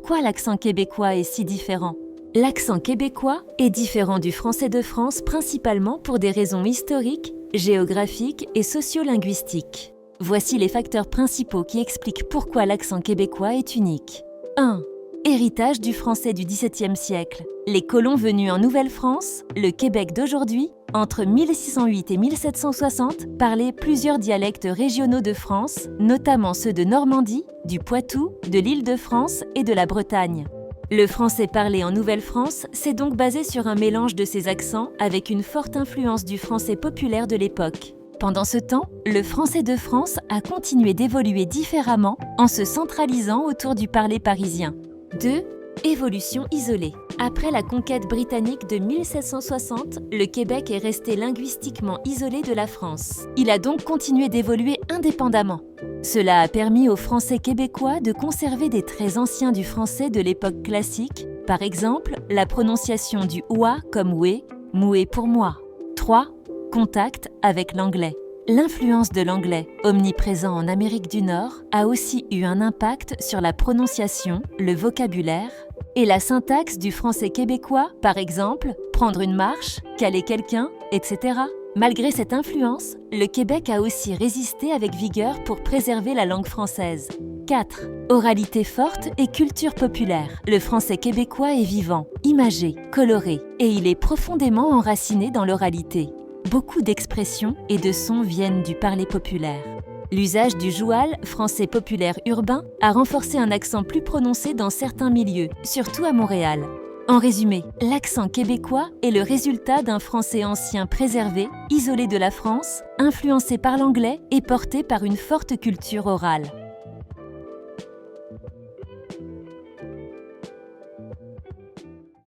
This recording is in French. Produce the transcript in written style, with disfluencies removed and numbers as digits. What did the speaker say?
pourquoi l'accent québécois est si différent? L'accent québécois est différent du français de France principalement pour des raisons historiques, géographiques et sociolinguistiques. Voici les facteurs principaux qui expliquent pourquoi l'accent québécois est unique. 1. Héritage du français du XVIIe siècle. Les colons venus en Nouvelle-France, le Québec d'aujourd'hui, entre 1608 et 1760, parlaient plusieurs dialectes régionaux de France, notamment ceux de Normandie, du Poitou, de l'Île-de-France et de la Bretagne. Le français parlé en Nouvelle-France s'est donc basé sur un mélange de ces accents avec une forte influence du français populaire de l'époque. Pendant ce temps, le français de France a continué d'évoluer différemment en se centralisant autour du parler parisien. 2. Évolution isolée. Après la conquête britannique de 1760, le Québec est resté linguistiquement isolé de la France. Il a donc continué d'évoluer indépendamment. Cela a permis aux Français québécois de conserver des traits anciens du français de l'époque classique, par exemple la prononciation du « oua » comme « oué », « moué » pour « moi ». 3. Contact avec l'anglais. L'influence de l'anglais, omniprésent en Amérique du Nord, a aussi eu un impact sur la prononciation, le vocabulaire et la syntaxe du français québécois, par exemple, prendre une marche, caler quelqu'un, etc. Malgré cette influence, le Québec a aussi résisté avec vigueur pour préserver la langue française. 4. Oralité forte et culture populaire. Le français québécois est vivant, imagé, coloré, et il est profondément enraciné dans l'oralité. Beaucoup d'expressions et de sons viennent du parler populaire. L'usage du joual, français populaire urbain, a renforcé un accent plus prononcé dans certains milieux, surtout à Montréal. En résumé, l'accent québécois est le résultat d'un français ancien préservé, isolé de la France, influencé par l'anglais et porté par une forte culture orale.